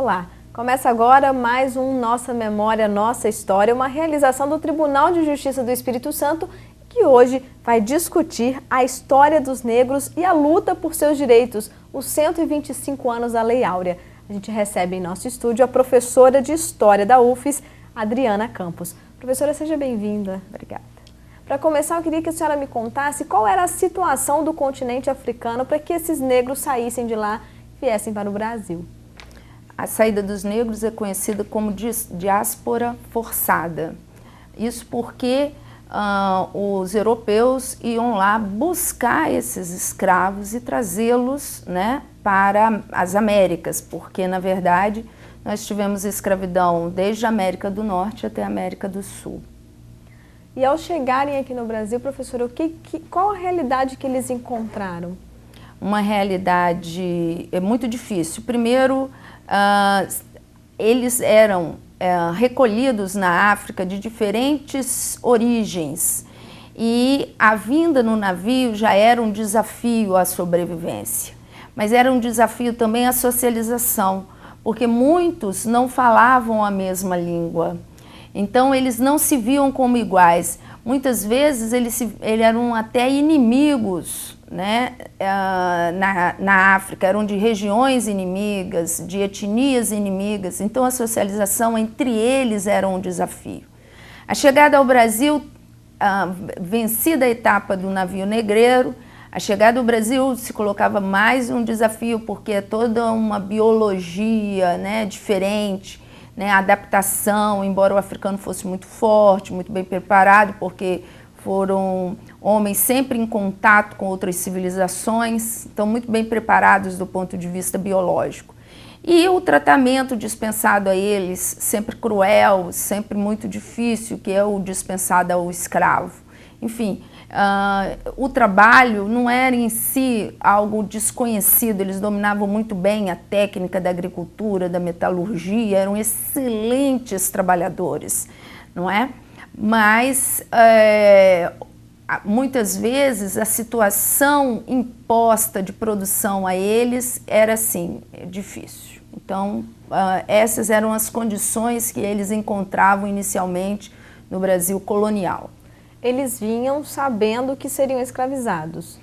Olá, começa agora mais um Nossa Memória, Nossa História, uma realização do Tribunal de Justiça do Espírito Santo, que hoje vai discutir a história dos negros e a luta por seus direitos, os 125 anos da Lei Áurea. A gente recebe em nosso estúdio a professora de História da UFES, Adriana Campos. Professora, seja bem-vinda. Obrigada. Para começar, eu queria que a senhora me contasse qual era a situação do continente africano para que esses negros saíssem de lá e viessem para o Brasil. A saída dos negros é conhecida como diáspora forçada. Isso porque os europeus iam lá buscar esses escravos e trazê-los, né, para as Américas, porque, na verdade, nós tivemos escravidão desde a América do Norte até a América do Sul. E ao chegarem aqui no Brasil, professora, qual a realidade que eles encontraram? Uma realidade muito difícil. Primeiro, eles eram recolhidos na África de diferentes origens e a vinda no navio já era um desafio à sobrevivência, mas era um desafio também à socialização, porque muitos não falavam a mesma língua. Então, eles não se viam como iguais. Muitas vezes, eles eram até inimigos, né? Na África, eram de regiões inimigas, de etnias inimigas. Então, a socialização entre eles era um desafio. A chegada ao Brasil, vencida a etapa do navio negreiro, a chegada ao Brasil se colocava mais um desafio, porque é toda uma biologia, né, diferente. Né, a adaptação, embora o africano fosse muito forte, muito bem preparado, porque foram homens sempre em contato com outras civilizações, então muito bem preparados do ponto de vista biológico. E o tratamento dispensado a eles, sempre cruel, sempre muito difícil, que é o dispensado ao escravo. Enfim, o trabalho não era em si algo desconhecido, eles dominavam muito bem a técnica da agricultura, da metalurgia, eram excelentes trabalhadores, não é? Mas muitas vezes a situação imposta de produção a eles era assim, difícil. Então, essas eram as condições que eles encontravam inicialmente no Brasil colonial. Eles vinham sabendo que seriam escravizados.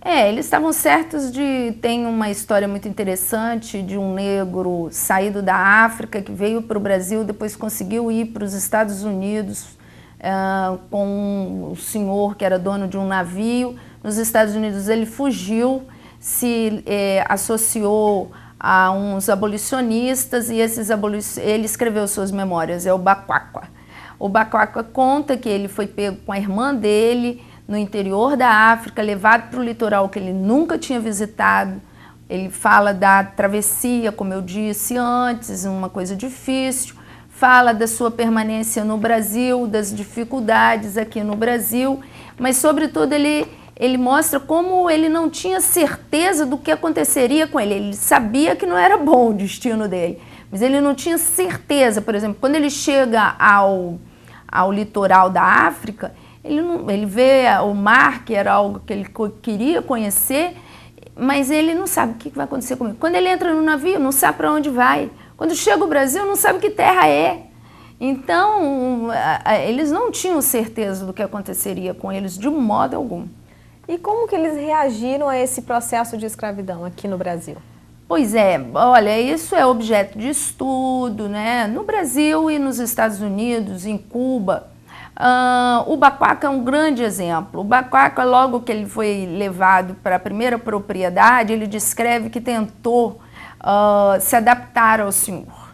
Eles estavam certos de... Tem uma história muito interessante de um negro saído da África que veio para o Brasil, depois conseguiu ir para os Estados Unidos com um senhor que era dono de um navio. Nos Estados Unidos ele fugiu, se associou a uns abolicionistas e ele escreveu suas memórias, é o Baquaqua. O Baquaqua conta que ele foi pego com a irmã dele no interior da África, levado para o litoral que ele nunca tinha visitado. Ele fala da travessia, como eu disse antes, uma coisa difícil. Fala da sua permanência no Brasil, das dificuldades aqui no Brasil, mas sobretudo ele mostra como ele não tinha certeza do que aconteceria com ele. Ele sabia que não era bom o destino dele, mas ele não tinha certeza. Por exemplo, quando ele chega ao litoral da África, ele vê o mar, que era algo que ele queria conhecer, mas ele não sabe o que vai acontecer comigo. Quando ele entra no navio, não sabe para onde vai. Quando chega ao Brasil, não sabe que terra é. Então, eles não tinham certeza do que aconteceria com eles de modo algum. E como que eles reagiram a esse processo de escravidão aqui no Brasil? Pois é, olha, isso é objeto de estudo, né? No Brasil e nos Estados Unidos, em Cuba. O Baquaqua é um grande exemplo. O Baquaqua, logo que ele foi levado para a primeira propriedade, ele descreve que tentou se adaptar ao senhor.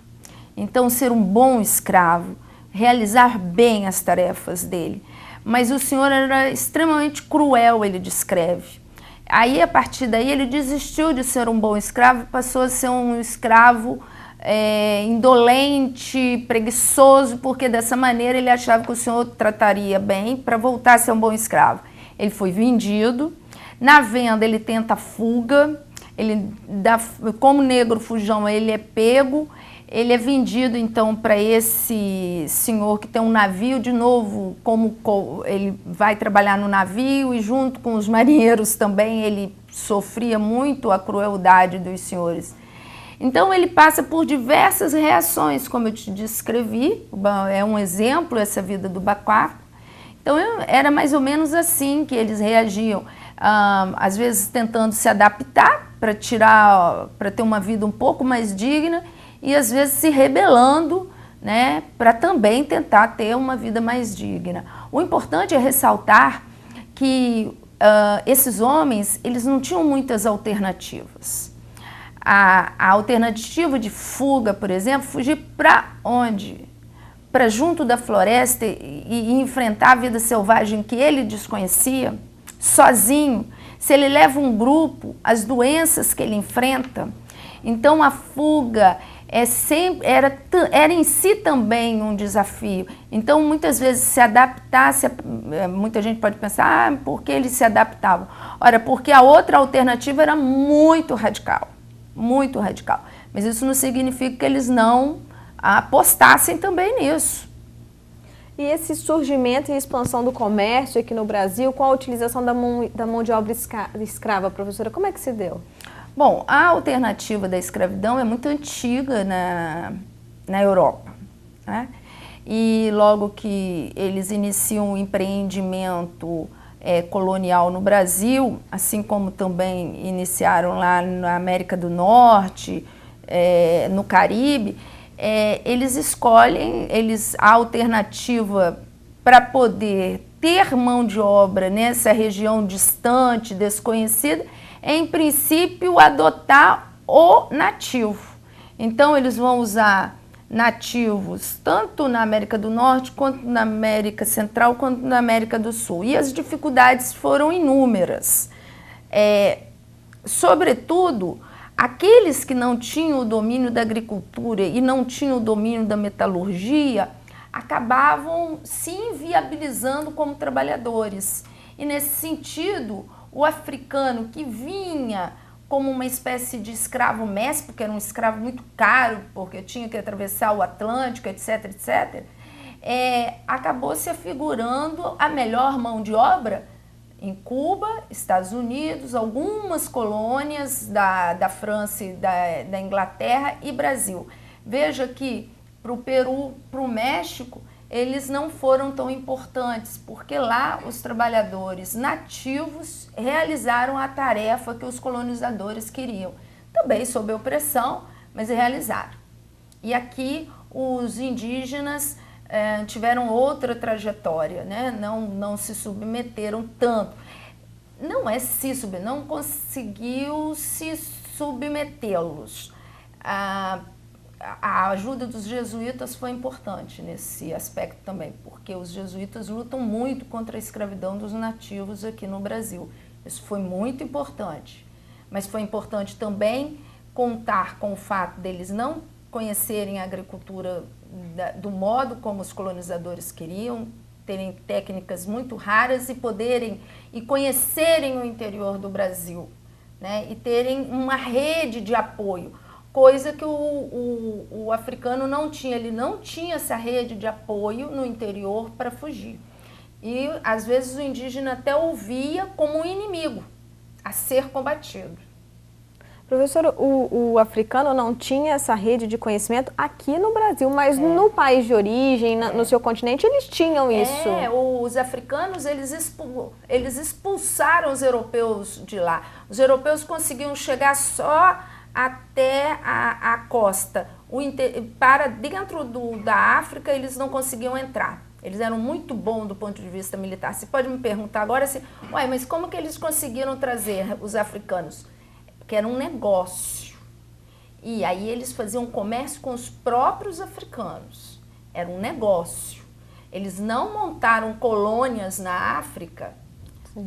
Então, ser um bom escravo, realizar bem as tarefas dele. Mas o senhor era extremamente cruel, ele descreve. Aí, a partir daí, ele desistiu de ser um bom escravo, passou a ser um escravo indolente, preguiçoso, porque dessa maneira ele achava que o senhor trataria bem para voltar a ser um bom escravo. Ele foi vendido, na venda ele tenta a fuga, como negro fujão ele é pego, ele é vendido então para esse senhor que tem um navio, de novo, ele vai trabalhar no navio e junto com os marinheiros também ele sofria muito a crueldade dos senhores. Então ele passa por diversas reações, como eu te descrevi, é um exemplo essa vida do Baquaco. Então era mais ou menos assim que eles reagiam, às vezes tentando se adaptar para ter uma vida um pouco mais digna e às vezes se rebelando, né, para também tentar ter uma vida mais digna. O importante é ressaltar que esses homens, eles não tinham muitas alternativas. A alternativa de fuga, por exemplo, fugir para onde? Para junto da floresta e enfrentar a vida selvagem que ele desconhecia, sozinho. Se ele leva um grupo, as doenças que ele enfrenta. Então a fuga era em si também um desafio. Então muitas vezes se adaptar, muita gente pode pensar, por que eles se adaptavam? Ora, porque a outra alternativa era muito radical, muito radical. Mas isso não significa que eles não apostassem também nisso. E esse surgimento e expansão do comércio aqui no Brasil, com a utilização da mão de obra escrava, professora, como é que se deu? Bom, a alternativa da escravidão é muito antiga na Europa, né? E logo que eles iniciam o empreendimento colonial no Brasil, assim como também iniciaram lá na América do Norte, no Caribe, eles escolhem a alternativa para poder ter mão de obra nessa região distante, desconhecida, em princípio adotar o nativo. Então eles vão usar nativos tanto na América do Norte, quanto na América Central, quanto na América do Sul. E as dificuldades foram inúmeras. Sobretudo, aqueles que não tinham o domínio da agricultura e não tinham o domínio da metalurgia acabavam se inviabilizando como trabalhadores. E nesse sentido, o africano que vinha como uma espécie de escravo mestre, porque era um escravo muito caro, porque tinha que atravessar o Atlântico, etc., etc., acabou se afigurando a melhor mão de obra em Cuba, Estados Unidos, algumas colônias da França e da Inglaterra e Brasil. Veja que para o Peru, para o México, eles não foram tão importantes, porque lá os trabalhadores nativos realizaram a tarefa que os colonizadores queriam. Também sob opressão, mas realizaram. E aqui os indígenas tiveram outra trajetória, né? Não se submeteram tanto. Não conseguiu se submetê-los. A ajuda dos jesuítas foi importante nesse aspecto também, porque os jesuítas lutam muito contra a escravidão dos nativos aqui no Brasil. Isso foi muito importante. Mas foi importante também contar com o fato deles não conhecerem a agricultura do modo como os colonizadores queriam, terem técnicas muito raras e conhecerem o interior do Brasil, né? E terem uma rede de apoio. Coisa que o africano não tinha, ele não tinha essa rede de apoio no interior para fugir. E às vezes o indígena até o via como um inimigo a ser combatido. Professora, o africano não tinha essa rede de conhecimento aqui no Brasil, mas no país de origem, no seu continente, eles tinham isso. Os africanos, eles expulsaram os europeus de lá. Os europeus conseguiam chegar só até a costa. Para dentro da África, eles não conseguiam entrar. Eles eram muito bons do ponto de vista militar. Você pode me perguntar agora assim, mas como que eles conseguiram trazer os africanos? Porque era um negócio. E aí eles faziam comércio com os próprios africanos. Era um negócio. Eles não montaram colônias na África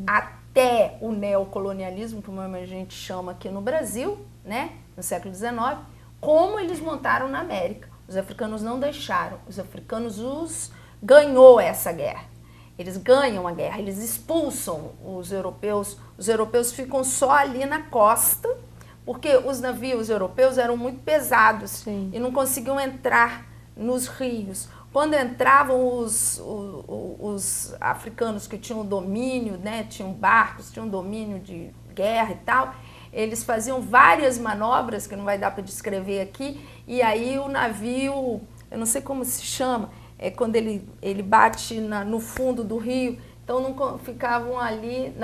até o neocolonialismo, como a gente chama aqui no Brasil, né, no século XIX, como eles montaram na América. Os africanos não deixaram. Os africanos ganhou essa guerra. Eles ganham a guerra, eles expulsam os europeus ficam só ali na costa, porque os navios europeus eram muito pesados e não conseguiam entrar nos rios. Quando entravam os africanos que tinham domínio, né, tinham barcos, tinham domínio de guerra e tal, eles faziam várias manobras, que não vai dar para descrever aqui, e aí o navio, eu não sei como se chama, é quando ele bate no fundo do rio, então não ficavam ali,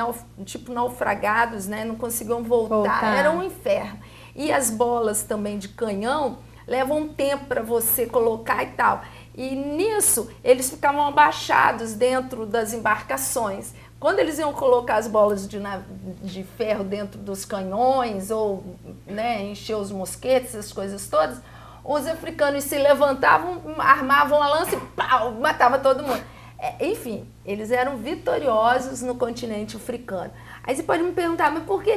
tipo naufragados, né? Não conseguiam voltar, era um inferno. E as bolas também de canhão levam um tempo para você colocar e tal. E nisso, eles ficavam abaixados dentro das embarcações. Quando eles iam colocar as bolas de ferro dentro dos canhões ou, né, encher os mosquetes, essas coisas todas, os africanos se levantavam, armavam a lança e pau, matava todo mundo. Enfim, eles eram vitoriosos no continente africano. Aí você pode me perguntar, mas por que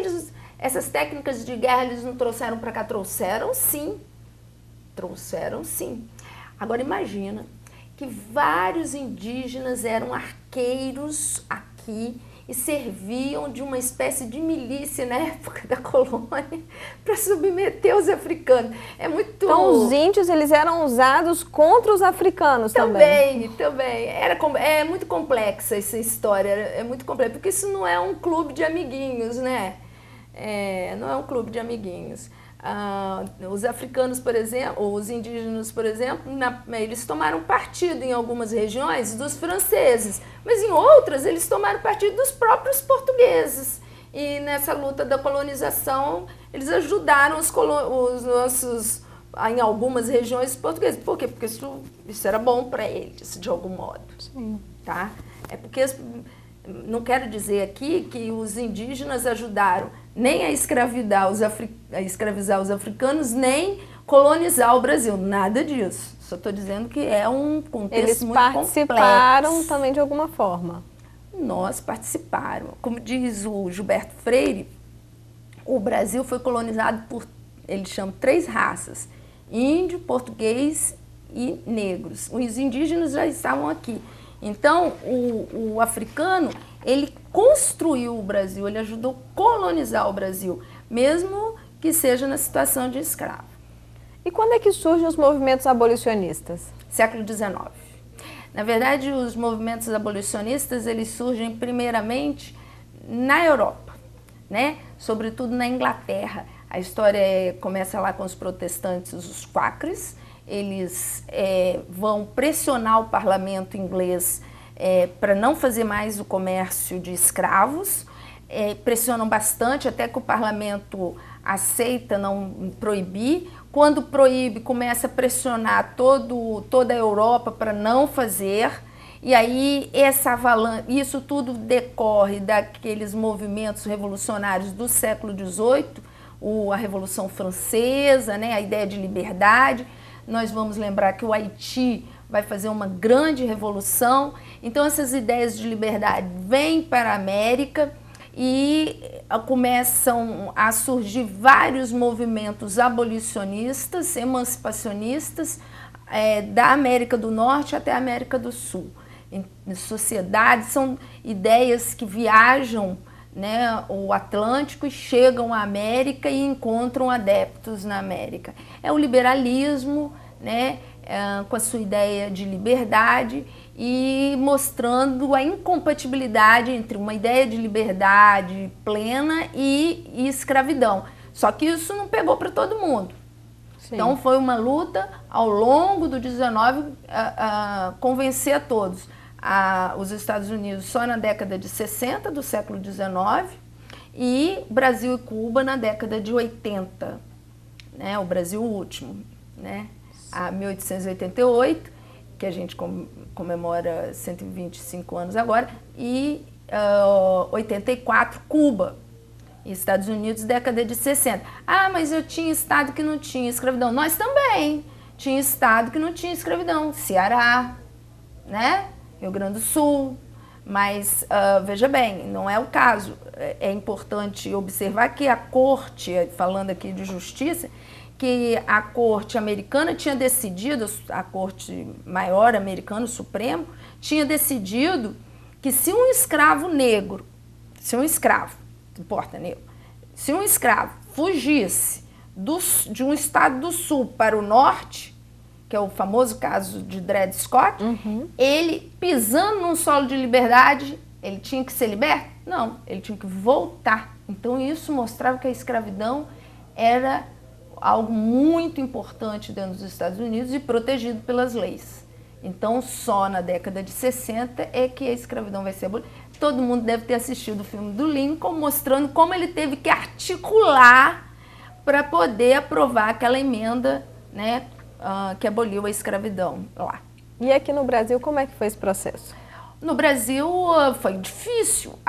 essas técnicas de guerra eles não trouxeram para cá? Trouxeram sim. Trouxeram sim. Agora imagina que vários indígenas eram arqueiros aqui e serviam de uma espécie de milícia na época da colônia para submeter os africanos. É muito... Então os índios eles eram usados contra os africanos também. Também. É muito complexa essa história, é muito complexa, porque isso não é um clube de amiguinhos, né? Não é um clube de amiguinhos. Os africanos, por exemplo, os indígenas, por exemplo, eles tomaram partido em algumas regiões dos franceses, mas em outras eles tomaram partido dos próprios portugueses. E nessa luta da colonização, eles ajudaram os nossos, em algumas regiões, portugueses. Por quê? Porque isso era bom para eles, de algum modo. Sim. Tá? É porque... Não quero dizer aqui que os indígenas ajudaram nem a escravizar os africanos, nem colonizar o Brasil. Nada disso. Só estou dizendo que é um contexto muito complexo. Eles participaram também de alguma forma. Nós participaram. Como diz o Gilberto Freire, o Brasil foi colonizado por, ele chama, 3 raças: índio, português e negros. Os indígenas já estavam aqui. Então, o africano, ele construiu o Brasil, ele ajudou a colonizar o Brasil, mesmo que seja na situação de escravo. E quando é que surgem os movimentos abolicionistas? Século XIX. Na verdade, os movimentos abolicionistas, eles surgem primeiramente na Europa, né? Sobretudo na Inglaterra. A história começa lá com os protestantes, os quáqueres. Eles vão pressionar o parlamento inglês para não fazer mais o comércio de escravos, pressionam bastante até que o parlamento aceita não proibir. Quando proíbe, começa a pressionar toda a Europa para não fazer, e aí isso tudo decorre daqueles movimentos revolucionários do século XVIII, a Revolução Francesa, né, a ideia de liberdade. Nós vamos lembrar que o Haiti vai fazer uma grande revolução. Então essas ideias de liberdade vêm para a América e começam a surgir vários movimentos abolicionistas, emancipacionistas, da América do Norte até a América do Sul. Em sociedades, são ideias que viajam, né, o Atlântico e chegam à América e encontram adeptos na América. É o liberalismo, né, com a sua ideia de liberdade e mostrando a incompatibilidade entre uma ideia de liberdade plena e escravidão. Só que isso não pegou para todo mundo. Sim. Então foi uma luta ao longo do 19 a convencer a todos. Os Estados Unidos só na década de 60 do século 19 e Brasil e Cuba na década de 80, né? O Brasil último, né? A 1888, que a gente comemora 125 anos agora, e 84, Cuba. E Estados Unidos, década de 60. Ah, mas eu tinha estado que não tinha escravidão. Nós também. Tinha estado que não tinha escravidão. Ceará, né? Rio Grande do Sul, mas veja bem, não é o caso. É importante observar que a corte, falando aqui de justiça, que a corte americana tinha decidido, a corte maior americana, o Supremo, tinha decidido que se um escravo negro, não importa negro, se um escravo fugisse de um estado do sul para o norte, que é o famoso caso de Dred Scott, ele pisando num solo de liberdade, ele tinha que ser liberto? Não, ele tinha que voltar Então isso mostrava que a escravidão era algo muito importante dentro dos Estados Unidos e protegido pelas leis. Então só na década de 60 é que a escravidão vai ser abolida. Todo mundo deve ter assistido o filme do Lincoln, mostrando como ele teve que articular para poder aprovar aquela emenda, né, que aboliu a escravidão lá. E aqui no Brasil, como é que foi esse processo? No Brasil foi difícil.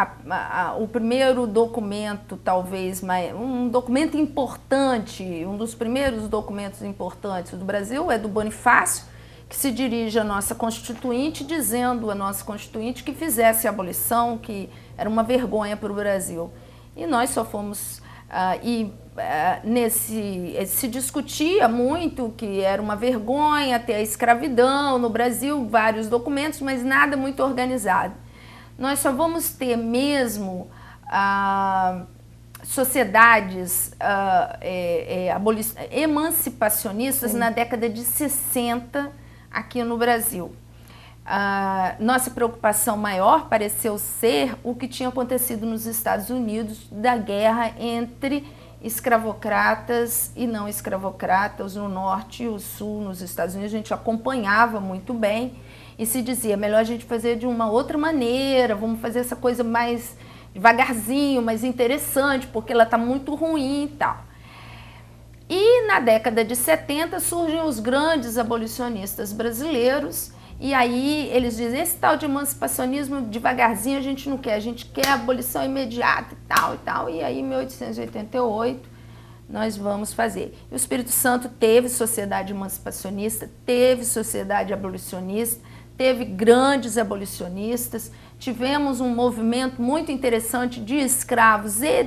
O primeiro documento, talvez, um documento importante, um dos primeiros documentos importantes do Brasil é do Bonifácio, que se dirige à nossa Constituinte, dizendo à nossa Constituinte que fizesse a abolição, que era uma vergonha para o Brasil. E nós só fomos... se discutia muito que era uma vergonha ter a escravidão no Brasil, vários documentos, mas nada muito organizado. Nós só vamos ter mesmo sociedades emancipacionistas na década de 60 aqui no Brasil. Nossa preocupação maior pareceu ser o que tinha acontecido nos Estados Unidos, da guerra entre escravocratas e não escravocratas no norte e o sul, nos Estados Unidos. A gente acompanhava muito bem e se dizia, melhor a gente fazer de uma outra maneira, vamos fazer essa coisa mais devagarzinho, mais interessante, porque ela está muito ruim e tal. E na década de 70 surgem os grandes abolicionistas brasileiros. E aí eles dizem, esse tal de emancipacionismo devagarzinho a gente não quer, a gente quer abolição imediata e tal e tal. E aí em 1888 nós vamos fazer. E o Espírito Santo teve sociedade emancipacionista, teve sociedade abolicionista, teve grandes abolicionistas, tivemos um movimento muito interessante de escravos e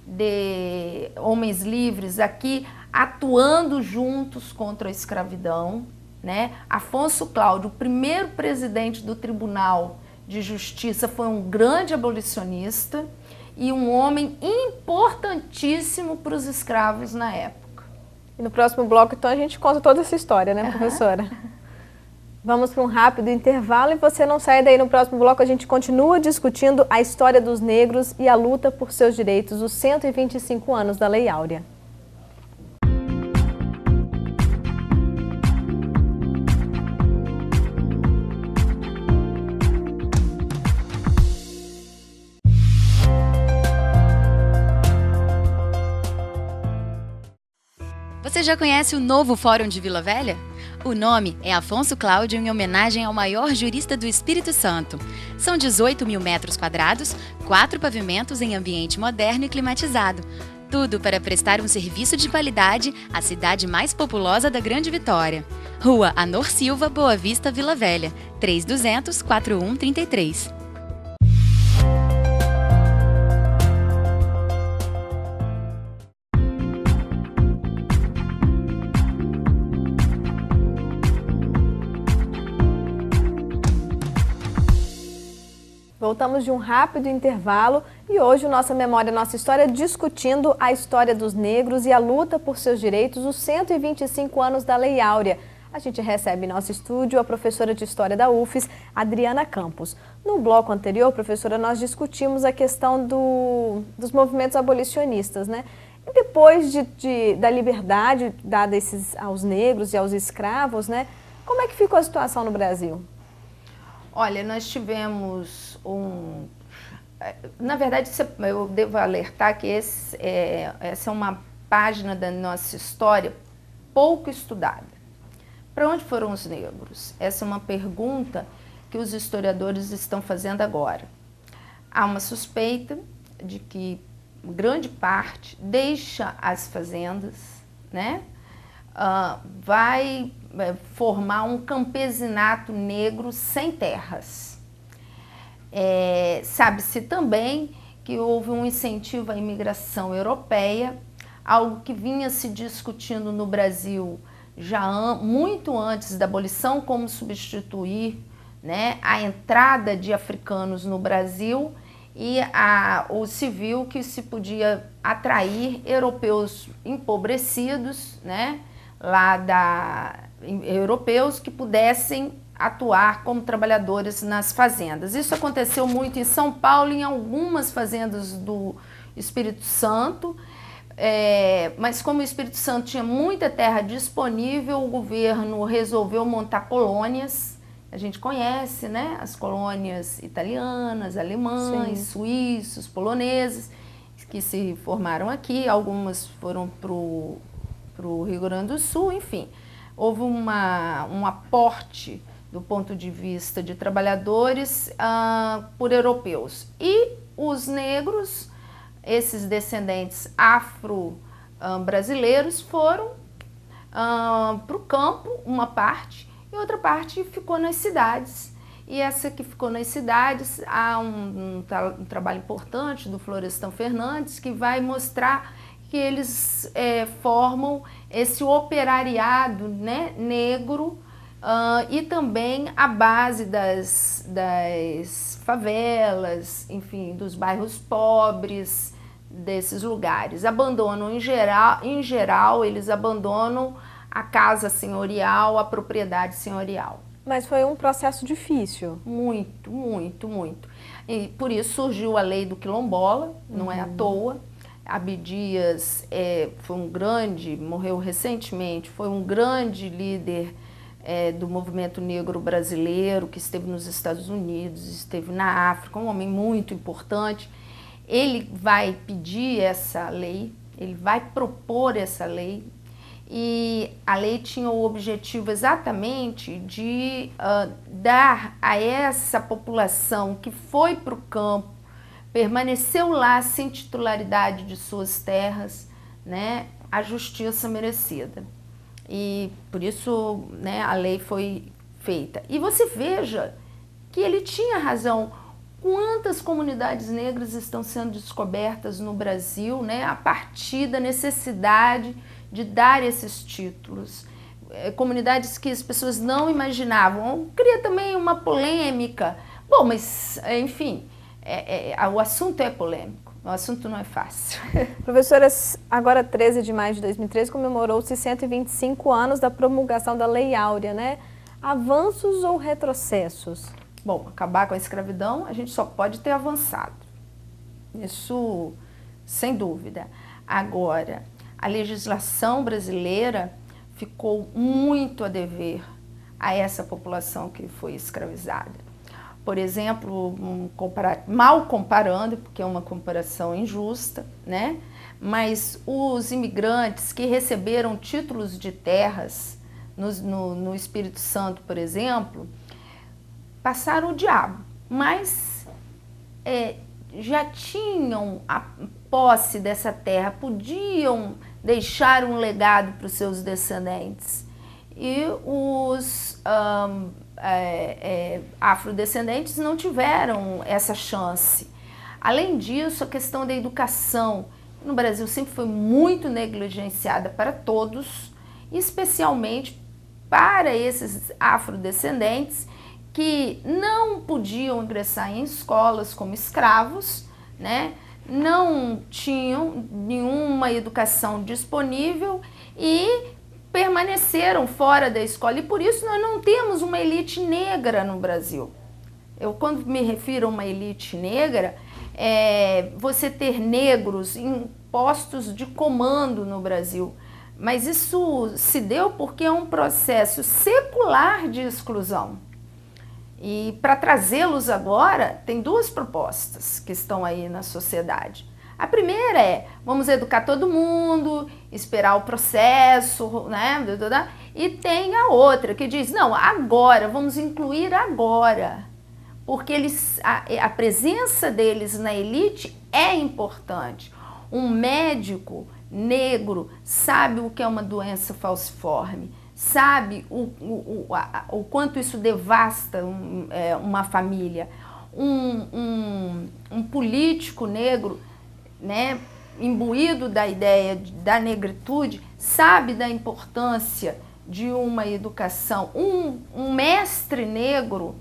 de homens livres aqui atuando juntos contra a escravidão. Né? Afonso Cláudio, o primeiro presidente do Tribunal de Justiça, foi um grande abolicionista e um homem importantíssimo para os escravos na época. E no próximo bloco, então, a gente conta toda essa história, né, professora? Vamos para um rápido intervalo e você não sai daí. No próximo bloco a gente continua discutindo a história dos negros e a luta por seus direitos, os 125 anos da Lei Áurea. Você já conhece o novo Fórum de Vila Velha? O nome é Afonso Cláudio em homenagem ao maior jurista do Espírito Santo. São 18 mil metros quadrados, 4 pavimentos em ambiente moderno e climatizado. Tudo para prestar um serviço de qualidade à cidade mais populosa da Grande Vitória. Rua Anor Silva, Boa Vista, Vila Velha, 3200-4133. Voltamos de um rápido intervalo e hoje o Nossa Memória, Nossa História discutindo a história dos negros e a luta por seus direitos, os 125 anos da Lei Áurea. A gente recebe em nosso estúdio a professora de História da UFES, Adriana Campos. No bloco anterior, professora, nós discutimos a questão dos movimentos abolicionistas, né? E depois da liberdade dada aos negros e aos escravos, né? Como é que ficou a situação no Brasil? Olha, nós tivemos na verdade, eu devo alertar que essa é uma página da nossa história pouco estudada. Para onde foram os negros? Essa é uma pergunta que os historiadores estão fazendo agora. Há uma suspeita de que grande parte deixa as fazendas, né? Vai formar um campesinato negro sem terras. Sabe-se também que houve um incentivo à imigração europeia, algo que vinha se discutindo no Brasil já muito antes da abolição, como substituir, né, a entrada de africanos no Brasil e o civil que se podia atrair europeus empobrecidos, né, europeus que pudessem atuar como trabalhadores nas fazendas. Isso aconteceu muito em São Paulo e em algumas fazendas do Espírito Santo, mas como o Espírito Santo tinha muita terra disponível, o governo resolveu montar colônias. A gente conhece, né, as colônias italianas, alemães, Sim. suíços, poloneses, que se formaram aqui, algumas foram para o Rio Grande do Sul, enfim. Houve um aporte do ponto de vista de trabalhadores por europeus. E os negros, esses descendentes afro-brasileiros, foram para o campo, uma parte, e outra parte ficou nas cidades. E essa que ficou nas cidades, há um trabalho importante do Florestan Fernandes, que vai mostrar que eles formam esse operariado, né, negro, e também a base das favelas, enfim, dos bairros pobres desses lugares. Abandonam, em geral, eles abandonam a casa senhorial, a propriedade senhorial. Mas foi um processo difícil. Muito, muito, muito. E por isso surgiu a lei do quilombola, não é à toa. Abdias foi um grande, morreu recentemente, foi um grande líder do movimento negro brasileiro, que esteve nos Estados Unidos, esteve na África, um homem muito importante. Ele vai pedir essa lei, ele vai propor essa lei, e a lei tinha o objetivo exatamente de dar a essa população que foi para o campo, permaneceu lá sem titularidade de suas terras, né, a justiça merecida. E por isso, né, a lei foi feita. E você veja que ele tinha razão. Quantas comunidades negras estão sendo descobertas no Brasil, né, a partir da necessidade de dar esses títulos. Comunidades que as pessoas não imaginavam. Cria também uma polêmica. Bom, mas, enfim, o assunto é polêmico, o assunto não é fácil. Professora, agora 13 de maio de 2013 comemorou-se 125 anos da promulgação da Lei Áurea, né? Avanços ou retrocessos? Bom, acabar com a escravidão, a gente só pode ter avançado. Isso, sem dúvida. Agora, a legislação brasileira ficou muito a dever a essa população que foi escravizada. Por exemplo, mal comparando, porque é uma comparação injusta, né? Mas os imigrantes que receberam títulos de terras no Espírito Santo, por exemplo, passaram o diabo, mas já tinham a posse dessa terra, podiam deixar um legado para os seus descendentes. E os afrodescendentes não tiveram essa chance. Além disso, a questão da educação no Brasil sempre foi muito negligenciada para todos, especialmente para esses afrodescendentes que não podiam ingressar em escolas como escravos, né? Não tinham nenhuma educação disponível e permaneceram fora da escola. E por isso nós não temos uma elite negra no Brasil. Eu, quando me refiro a uma elite negra, você ter negros em postos de comando no Brasil. Mas isso se deu porque é um processo secular de exclusão. E para trazê-los agora, tem duas propostas que estão aí na sociedade. A primeira é, vamos educar todo mundo, esperar o processo, né? E tem a outra que diz, não, agora, vamos incluir agora. Porque a presença deles na elite é importante. Um médico negro sabe o que é uma doença falciforme, sabe o quanto isso devasta uma família. Um político negro, né, imbuído da ideia da negritude, sabe da importância de uma educação. Um mestre negro,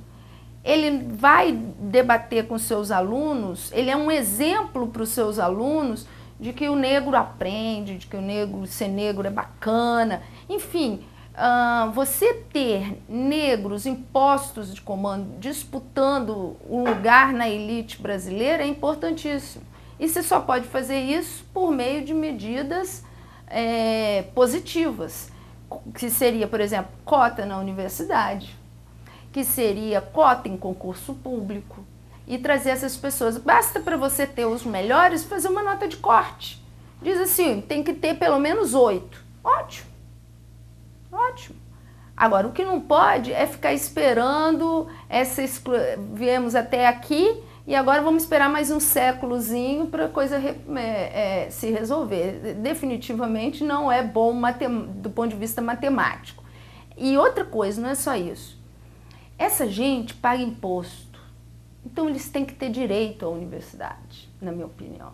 ele vai debater com seus alunos, ele é um exemplo para os seus alunos de que o negro aprende, de que ser negro é bacana, enfim. Você ter negros em postos de comando disputando o lugar na elite brasileira é importantíssimo. E você só pode fazer isso por meio de medidas positivas, que seria, por exemplo, cota na universidade, que seria cota em concurso público, e trazer essas pessoas. Basta para você ter os melhores fazer uma nota de corte. Diz assim, tem que ter pelo menos 8. Ótimo, ótimo. Agora, o que não pode é ficar esperando, viemos até aqui e agora vamos esperar mais um séculozinho para a coisa se resolver. Definitivamente não é bom do ponto de vista matemático. E outra coisa, não é só isso. Essa gente paga imposto. Então, eles têm que ter direito à universidade, na minha opinião.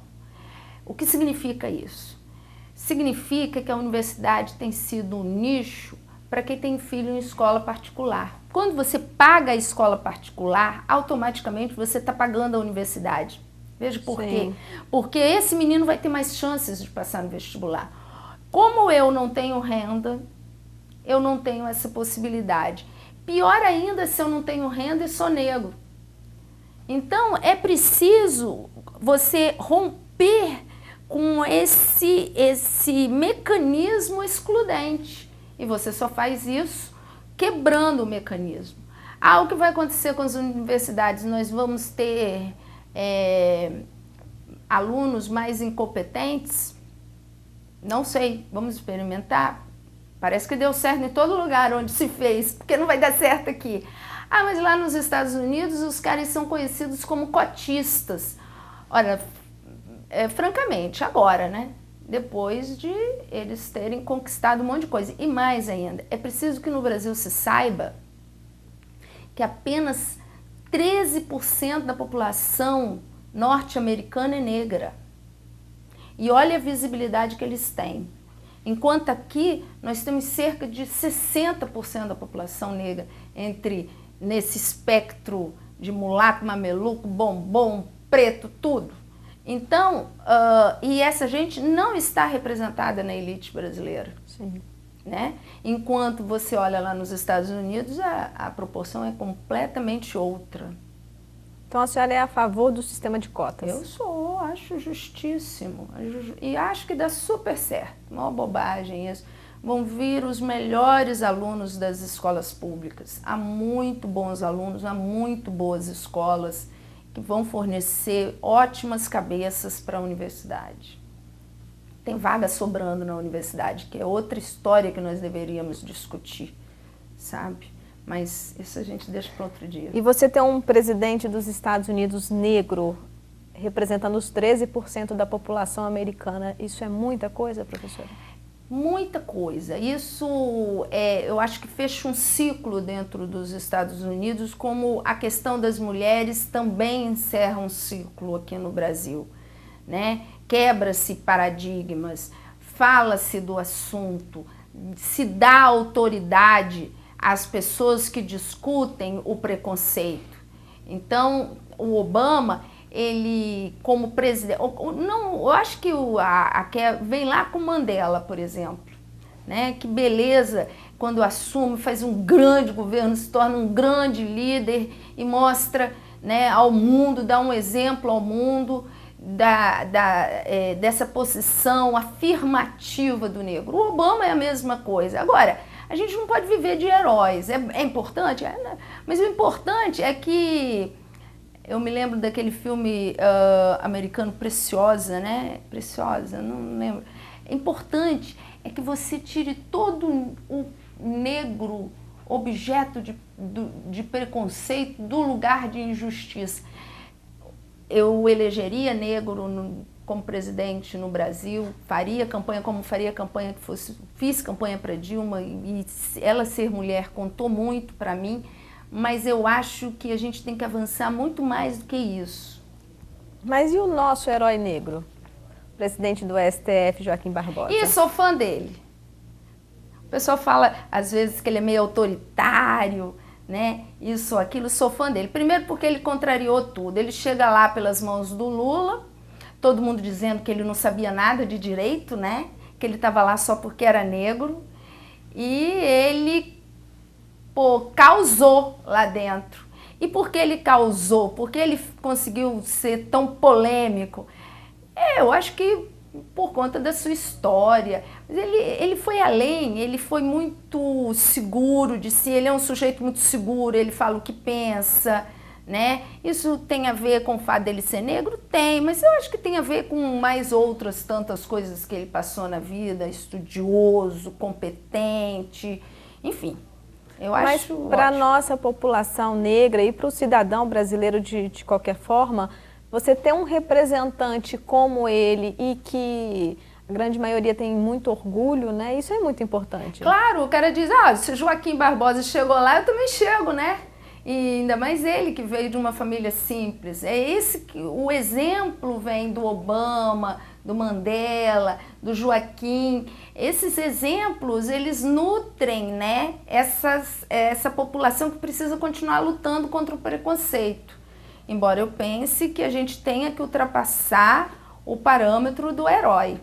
O que significa isso? Significa que a universidade tem sido um nicho para quem tem filho em escola particular. Quando você paga a escola particular, automaticamente você está pagando a universidade. Veja por quê? Porque esse menino vai ter mais chances de passar no vestibular. Como eu não tenho renda, eu não tenho essa possibilidade. Pior ainda se eu não tenho renda e sou negro. Então, é preciso você romper com esse mecanismo excludente. E você só faz isso quebrando o mecanismo. O que vai acontecer com as universidades? Nós vamos ter alunos mais incompetentes? Não sei, vamos experimentar. Parece que deu certo em todo lugar onde se fez, porque não vai dar certo aqui. Mas lá nos Estados Unidos os caras são conhecidos como cotistas. Olha, francamente, agora, né? Depois de eles terem conquistado um monte de coisa. E mais ainda, é preciso que no Brasil se saiba que apenas 13% da população norte-americana é negra. E olha a visibilidade que eles têm. Enquanto aqui nós temos cerca de 60% da população negra nesse espectro de mulato, mameluco, bombom, preto, tudo. Então, e essa gente não está representada na elite brasileira. Sim. Né? Enquanto você olha lá nos Estados Unidos, a proporção é completamente outra. Então a senhora é a favor do sistema de cotas? Eu sou, acho justíssimo. E acho que dá super certo. Uma bobagem isso. Vão vir os melhores alunos das escolas públicas. Há muito bons alunos, há muito boas escolas que vão fornecer ótimas cabeças para a universidade. Tem vaga sobrando na universidade, que é outra história que nós deveríamos discutir, sabe? Mas isso a gente deixa para outro dia. E você ter um presidente dos Estados Unidos negro representando os 13% da população americana, isso é muita coisa, professora? Muita coisa. Isso, eu acho que fecha um ciclo dentro dos Estados Unidos, como a questão das mulheres também encerra um ciclo aqui no Brasil, né? Quebra-se paradigmas, fala-se do assunto, se dá autoridade às pessoas que discutem o preconceito. Então, o Obama, ele como presidente, não, eu acho que vem lá com Mandela, por exemplo, né? Que beleza quando assume, faz um grande governo, se torna um grande líder e mostra, né, ao mundo, dá um exemplo ao mundo dessa posição afirmativa do negro. O Obama é a mesma coisa. Agora, a gente não pode viver de heróis. É importante? Né? Mas o importante é que eu me lembro daquele filme americano Preciosa, né? Preciosa, não lembro. Importante é que você tire todo o negro objeto de preconceito do lugar de injustiça. Eu elegeria negro como presidente no Brasil, faria campanha como faria campanha que fosse, fiz campanha para Dilma e ela ser mulher contou muito para mim, mas eu acho que a gente tem que avançar muito mais do que isso. Mas e o nosso herói negro? Presidente do STF, Joaquim Barbosa. E sou fã dele. O pessoal fala às vezes que ele é meio autoritário, né? Isso, aquilo, sou fã dele. Primeiro porque ele contrariou tudo. Ele chega lá pelas mãos do Lula, todo mundo dizendo que ele não sabia nada de direito, né? Que ele estava lá só porque era negro. E ele, causou lá dentro. E por que ele causou? Por que ele conseguiu ser tão polêmico? Eu acho que por conta da sua história. Mas ele foi além, ele foi muito seguro de si, ele é um sujeito muito seguro, ele fala o que pensa, né? Isso tem a ver com o fato dele ser negro? Tem, mas eu acho que tem a ver com mais outras tantas coisas que ele passou na vida, estudioso, competente, enfim. Mas para a nossa população negra e para o cidadão brasileiro de qualquer forma, você ter um representante como ele e que a grande maioria tem muito orgulho, né? Isso é muito importante. Claro, o cara diz, se Joaquim Barbosa chegou lá, eu também chego, né? E ainda mais ele que veio de uma família simples. É esse que o exemplo vem do Obama, do Mandela, do Joaquim. Esses exemplos, eles nutrem, né, essa população que precisa continuar lutando contra o preconceito. Embora eu pense que a gente tenha que ultrapassar o parâmetro do herói,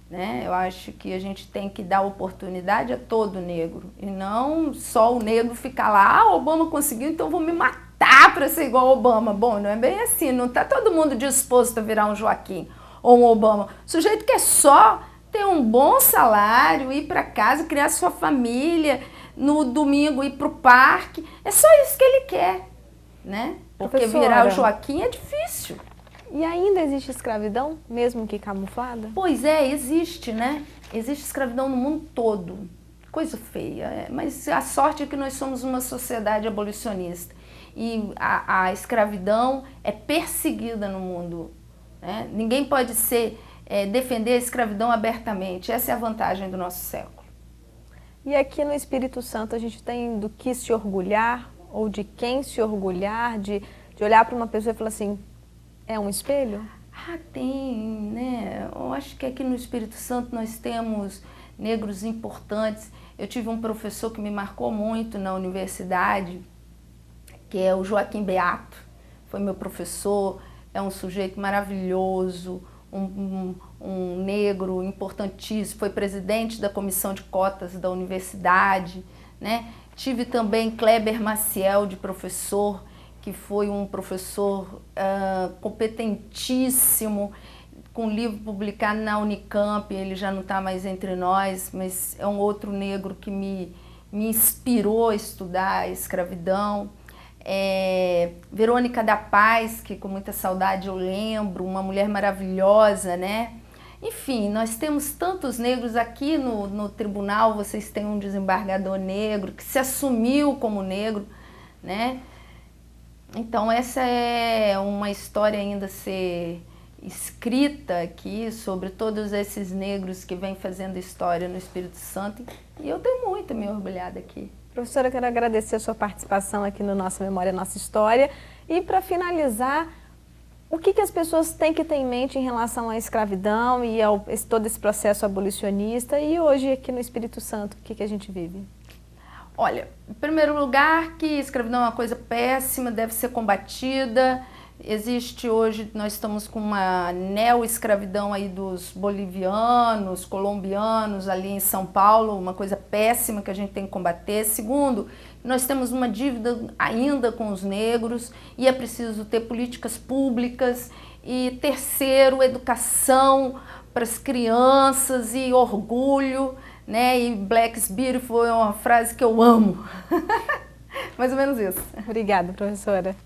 né? Eu acho que a gente tem que dar oportunidade a todo negro e não só o negro ficar lá, Obama conseguiu, então eu vou me matar para ser igual ao Obama. Bom, não é bem assim, não está todo mundo disposto a virar um Joaquim ou um Obama. O sujeito quer só ter um bom salário, ir para casa, criar sua família, no domingo ir para o parque, é só isso que ele quer, né? Porque virar o Joaquim é difícil. E ainda existe escravidão, mesmo que camuflada? Pois é, existe, né? Existe escravidão no mundo todo. Coisa feia. Mas a sorte é que nós somos uma sociedade abolicionista. E a escravidão é perseguida no mundo, né? Ninguém pode defender a escravidão abertamente. Essa é a vantagem do nosso século. E aqui no Espírito Santo a gente tem do que se orgulhar, ou de quem se orgulhar, de olhar para uma pessoa e falar assim, é um espelho? Tem, né? Eu acho que aqui no Espírito Santo nós temos negros importantes. Eu tive um professor que me marcou muito na universidade, que é o Joaquim Beato. Foi meu professor, é um sujeito maravilhoso, um negro importantíssimo, foi presidente da comissão de cotas da universidade, né? Tive também Kleber Maciel de professor, que foi um professor competentíssimo, com um livro publicado na Unicamp. Ele já não está mais entre nós, mas é um outro negro que me inspirou a estudar a escravidão. Verônica da Paz, que com muita saudade eu lembro, uma mulher maravilhosa, né? Enfim, nós temos tantos negros aqui no tribunal. Vocês têm um desembargador negro que se assumiu como negro, né? Então essa é uma história ainda a ser escrita aqui sobre todos esses negros que vêm fazendo história no Espírito Santo, e eu tenho muito a me orgulhar daqui. Professora, eu quero agradecer a sua participação aqui no Nossa Memória, Nossa História. E para finalizar, o que as pessoas têm que ter em mente em relação à escravidão e todo esse processo abolicionista, e hoje aqui no Espírito Santo, o que a gente vive? Olha, em primeiro lugar, que a escravidão é uma coisa péssima, deve ser combatida. Existe hoje, nós estamos com uma neo-escravidão aí dos bolivianos, colombianos ali em São Paulo, uma coisa péssima que a gente tem que combater. Segundo, nós temos uma dívida ainda com os negros e é preciso ter políticas públicas. E terceiro, educação para as crianças e orgulho, né? E Black's Beautiful é uma frase que eu amo. Mais ou menos isso. Obrigada, professora.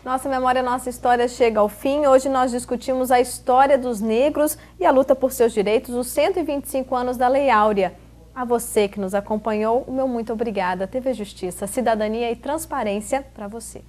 Nossa Memória, Nossa História chega ao fim. Hoje nós discutimos a história dos negros e a luta por seus direitos, os 125 anos da Lei Áurea. A você que nos acompanhou, o meu muito obrigada. TV Justiça, Cidadania e Transparência para você.